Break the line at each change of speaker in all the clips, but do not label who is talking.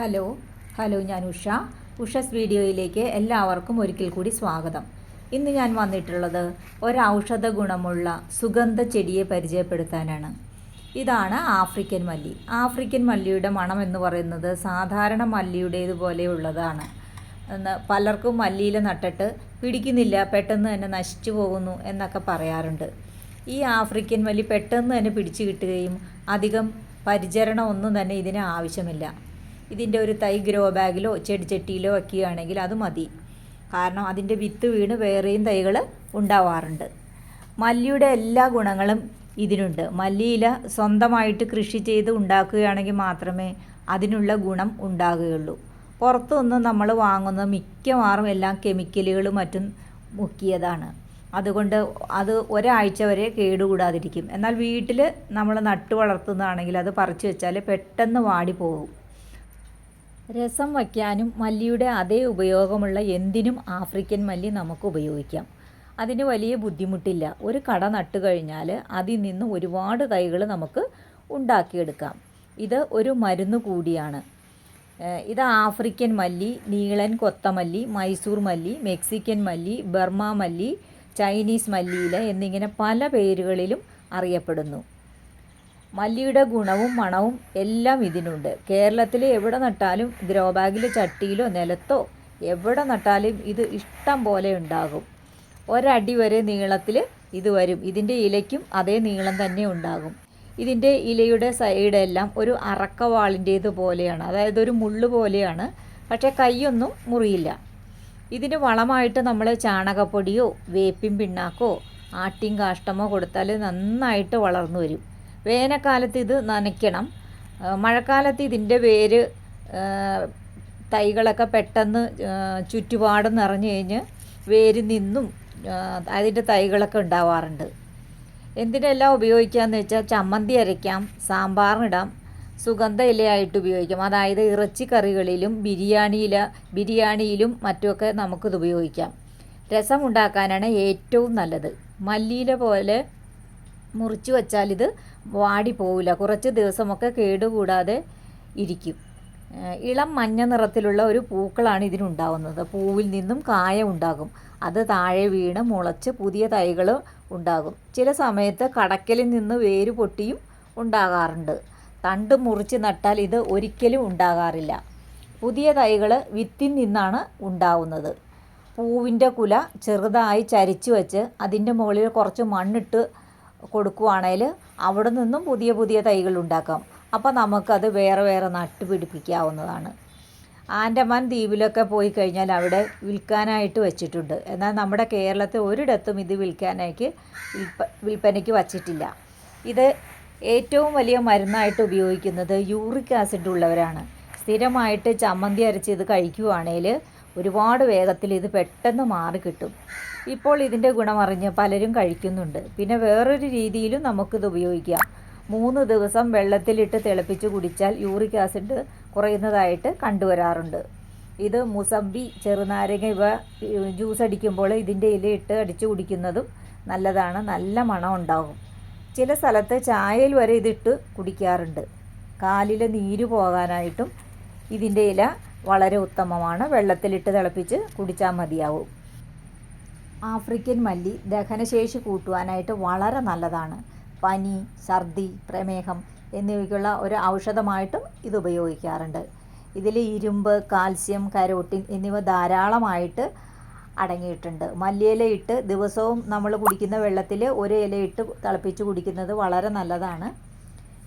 Hello hello ഞാൻ ഉഷസ് വീഡിയോയിലേക്ക് എല്ലാവർക്കും ഒരിക്കൽ കൂടി സ്വാഗതം. ഇന്ന് ഞാൻ വന്നിട്ടുള്ളത് ഒരു ഔഷധ ഗുണമുള്ള സുഗന്ധ ചെടിയെ പരിചയപ്പെടുത്താനാണ്. ഇതാണ് ആഫ്രിക്കൻ മല്ലി. ആഫ്രിക്കൻ മല്ലിയുടെ മണം എന്ന് പറയുന്നത് സാധാരണ മല്ലിയുടേതുപോലെയുള്ളതാണ്. പലർക്കും മല്ലിയില നട്ടിട്ട് പിടിക്കുന്നില്ല, പെട്ടെന്ന് തന്നെ നശിച്ചു പോകുന്നു എന്നൊക്കെ പറയാറുണ്ട്. ഈ ആഫ്രിക്കൻ മല്ലി പെട്ടെന്ന് തന്നെ പിടിച്ചു കിട്ടുകയും അധികം പരിചരണം ഒന്നും തന്നെ ഇതിന് ആവശ്യമില്ല. ഇതിൻ്റെ ഒരു തൈ ഗ്രോ ബാഗിലോ ചെടിച്ചട്ടിയിലോ വയ്ക്കുകയാണെങ്കിൽ അത് മതി. കാരണം അതിൻ്റെ വിത്ത് വീണ് വേറെയും തൈകൾ ഉണ്ടാവാറുണ്ട്. മല്ലിയുടെ എല്ലാ ഗുണങ്ങളും ഇതിനുണ്ട്. മല്ലിയില സ്വന്തമായിട്ട് കൃഷി ചെയ്ത് ഉണ്ടാക്കുകയാണെങ്കിൽ മാത്രമേ അതിനുള്ള ഗുണം ഉണ്ടാകുകയുള്ളൂ. പുറത്തുനിന്ന് നമ്മൾ വാങ്ങുന്ന മിക്കവാറും എല്ലാം കെമിക്കലുകളും മറ്റും മുക്കിയതാണ്. അതുകൊണ്ട് അത് ഒരാഴ്ച വരെ കേടുകൂടാതിരിക്കും. എന്നാൽ വീട്ടിൽ നമ്മൾ നട്ടു വളർത്തുന്നതാണെങ്കിൽ അത് പറിച്ചു വെച്ചാൽ പെട്ടെന്ന് വാടിപ്പോകും. രസം വയ്ക്കാനും മല്ലിയുടെ അതേ ഉപയോഗമുള്ള എന്തിനും ആഫ്രിക്കൻ മല്ലി നമുക്ക് ഉപയോഗിക്കാം. അതിന് വലിയ ബുദ്ധിമുട്ടില്ല. ഒരു കട നട്ടു കഴിഞ്ഞാൽ അതിൽ നിന്ന് ഒരുപാട് തൈകൾ നമുക്ക് ഉണ്ടാക്കിയെടുക്കാം. ഇത് ഒരു മരുന്ന് കൂടിയാണ്. ഇത് ആഫ്രിക്കൻ മല്ലി, നീളൻ കൊത്തമല്ലി, മൈസൂർ മല്ലി, മെക്സിക്കൻ മല്ലി, ബർമ മല്ലി, ചൈനീസ് മല്ലിയില എന്നിങ്ങനെ പല പേരുകളിലും അറിയപ്പെടുന്നു. മല്ലിയുടെ ഗുണവും മണവും എല്ലാം ഇതിനുണ്ട്. കേരളത്തിൽ എവിടെ നട്ടാലും ഗ്രോ ബാഗിലോ ചട്ടിയിലോ നിലത്തോ എവിടെ നട്ടാലും ഇത് ഇഷ്ടം പോലെ ഉണ്ടാകും. ഒരടി വരെ നീളത്തിൽ ഇത് വരും. ഇതിൻ്റെ ഇലയ്ക്കും അതേ നീളം തന്നെ ഉണ്ടാകും. ഇതിൻ്റെ ഇലയുടെ സൈഡെല്ലാം ഒരു അറക്കവാളിൻ്റേത് പോലെയാണ്, അതായത് ഒരു മുള്ളു പോലെയാണ്. പക്ഷേ കൈയൊന്നും മുറിയില്ല. ഇതിന് വളമായിട്ട് നമ്മൾ ചാണകപ്പൊടിയോ വേപ്പിൻ പിണ്ണാക്കോ ആട്ടിൻ കാഷ്ടമോ കൊടുത്താൽ നന്നായിട്ട് വളർന്നു വരും. വേനൽക്കാലത്ത് ഇത് നനയ്ക്കണം. മഴക്കാലത്ത് ഇതിൻ്റെ വേര് തൈകളൊക്കെ പെട്ടെന്ന് ചുറ്റുപാടും നിറഞ്ഞു കഴിഞ്ഞ് വേരിൽ നിന്നും അതിൻ്റെ തൈകളൊക്കെ ഉണ്ടാവാറുണ്ട്. എന്തിനെല്ലാം ഉപയോഗിക്കാമെന്ന് വെച്ചാൽ ചമ്മന്തി അരയ്ക്കാം, സാമ്പാറിനിടാം, സുഗന്ധ ഇലയായിട്ട് ഉപയോഗിക്കാം. അതായത് ഇറച്ചിക്കറികളിലും ബിരിയാണിയിലും മറ്റുമൊക്കെ നമുക്കിത് ഉപയോഗിക്കാം. രസം ഉണ്ടാക്കാനാണ് ഏറ്റവും നല്ലത്. മല്ലിയില പോലെ മുറിച്ച് വച്ചാൽ ഇത് വാടിപ്പോവില്ല, കുറച്ച് ദിവസമൊക്കെ കേടുകൂടാതെ ഇരിക്കും. ഇളം മഞ്ഞ നിറത്തിലുള്ള ഒരു പൂക്കളാണ് ഇതിനുണ്ടാവുന്നത്. പൂവിൽ നിന്നും കായ ഉണ്ടാകും. അത് താഴെ വീണ് മുളച്ച് പുതിയ തൈകൾ ഉണ്ടാകും. ചില സമയത്ത് കടക്കലിൽ നിന്ന് വേര് പൊട്ടിയും ഉണ്ടാകാറുണ്ട്. തണ്ട് മുറിച്ച് നട്ടാൽ ഇത് ഒരിക്കലും ഉണ്ടാകാറില്ല. പുതിയ തൈകൾ വിത്തിൽ നിന്നാണ് ഉണ്ടാവുന്നത്. പൂവിൻ്റെ കുല ചെറുതായി ചരിച്ചു വെച്ച് അതിൻ്റെ മുകളിൽ കുറച്ച് മണ്ണിട്ട് കൊടുക്കുകയാണെങ്കിൽ അവിടെ നിന്നും പുതിയ പുതിയ തൈകൾ ഉണ്ടാക്കാം. അപ്പോൾ നമുക്കത് വേറെ വേറെ നട്ടുപിടിപ്പിക്കാവുന്നതാണ്. ആൻഡമാൻ ദ്വീപിലൊക്കെ പോയി കഴിഞ്ഞാൽ അവിടെ വിൽക്കാനായിട്ട് വെച്ചിട്ടുണ്ട്. എന്നാൽ നമ്മുടെ കേരളത്തിൽ ഒരിടത്തും ഇത് വിൽപ്പനയ്ക്ക് വച്ചിട്ടില്ല. ഇത് ഏറ്റവും വലിയ മരുന്നായിട്ട് ഉപയോഗിക്കുന്നത് യൂറിക് ആസിഡ് ഉള്ളവരാണ്. സ്ഥിരമായിട്ട് ചമ്മന്തി അരച്ച് ഇത് കഴിക്കുകയാണെങ്കിൽ ഒരുപാട് വേഗത്തിൽ ഇത് പെട്ടെന്ന് മാറിക്കിട്ടും. ഇപ്പോൾ ഇതിൻ്റെ ഗുണമറിഞ്ഞ് പലരും കഴിക്കുന്നുണ്ട്. പിന്നെ വേറൊരു രീതിയിലും നമുക്കിത് ഉപയോഗിക്കാം. 3 ദിവസം വെള്ളത്തിലിട്ട് തിളപ്പിച്ച് കുടിച്ചാൽ യൂറിക് ആസിഡ് കുറയുന്നതായിട്ട് കണ്ടുവരാറുണ്ട്. ഇത് മുസമ്പി, ചെറുനാരങ്ങ ഇവ ജ്യൂസ് അടിക്കുമ്പോൾ ഇതിൻ്റെ ഇലയിട്ട് അടിച്ച് കുടിക്കുന്നതും നല്ലതാണ്. നല്ല മണം ഉണ്ടാകും. ചില സ്ഥലത്ത് ചായയിൽ വരെ ഇതിട്ട് കുടിക്കാറുണ്ട്. കാലിലെ നീര് പോകാനായിട്ടും ഇതിൻ്റെ ഇല വളരെ ഉത്തമമാണ്. വെള്ളത്തിലിട്ട് തിളപ്പിച്ച് കുടിച്ചാൽ മതിയാവും. ആഫ്രിക്കൻ മല്ലി ദഹനശേഷി കൂട്ടുവാനായിട്ട് വളരെ നല്ലതാണ്. പനി, ഛർദി, പ്രമേഹം എന്നിവയ്ക്കുള്ള ഒരു ഔഷധമായിട്ടും ഇത് ഉപയോഗിക്കാറുണ്ട്. ഇതിൽ ഇരുമ്പ്, കാൽസ്യം, കരോട്ടിൻ എന്നിവ ധാരാളമായിട്ട് അടങ്ങിയിട്ടുണ്ട്. മല്ലിയിലയിട്ട് ദിവസവും നമ്മൾ കുടിക്കുന്ന വെള്ളത്തിൽ ഒരു ഇലയിട്ട് തിളപ്പിച്ച് കുടിക്കുന്നത് വളരെ നല്ലതാണ്.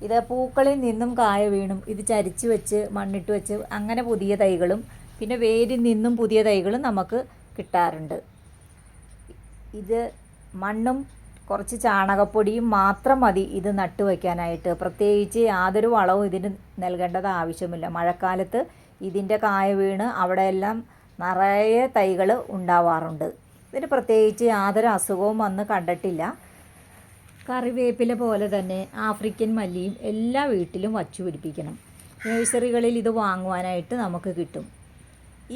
ഇത് പൂക്കളിൽ നിന്നും കായ വീണും ഇത് ചരിച്ച് വെച്ച് മണ്ണിട്ട് വെച്ച് അങ്ങനെ പുതിയ തൈകളും പിന്നെ വേരിൽ നിന്നും പുതിയ തൈകളും നമുക്ക് കിട്ടാറുണ്ട്. ഇത് മണ്ണും കുറച്ച് ചാണകപ്പൊടിയും മാത്രം മതി ഇത് നട്ടു വയ്ക്കാനായിട്ട്. പ്രത്യേകിച്ച് യാതൊരു വളവും ഇതിന് നൽകേണ്ടത് ആവശ്യമില്ല. മഴക്കാലത്ത് ഇതിൻ്റെ കായ വീണ് അവിടെയെല്ലാം നിറയെ തൈകൾ ഉണ്ടാവാറുണ്ട്. ഇതിന് പ്രത്യേകിച്ച് യാതൊരു അസുഖവും വന്ന് കണ്ടിട്ടില്ല. കറിവേപ്പില പോലെ തന്നെ ആഫ്രിക്കൻ മല്ലിയും എല്ലാ വീട്ടിലും വച്ചു പിടിപ്പിക്കണം. നഴ്സറികളിൽ ഇത് വാങ്ങുവാനായിട്ട് നമുക്ക് കിട്ടും.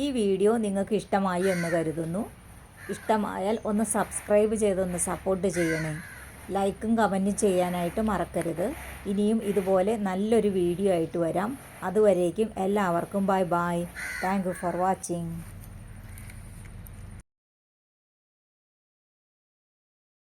ഈ വീഡിയോ നിങ്ങൾക്ക് ഇഷ്ടമായി എന്ന് കരുതുന്നു. ഇഷ്ടമായാൽ ഒന്ന് സബ്സ്ക്രൈബ് ചെയ്തൊന്ന് സപ്പോർട്ട് ചെയ്യണേ. ലൈക്കും കമൻറ്റും ചെയ്യാനായിട്ട് മറക്കരുത്. ഇനിയും ഇതുപോലെ നല്ലൊരു വീഡിയോ ആയിട്ട് വരാം. അതുവരേക്കും എല്ലാവർക്കും bye bye. Thank you for watching.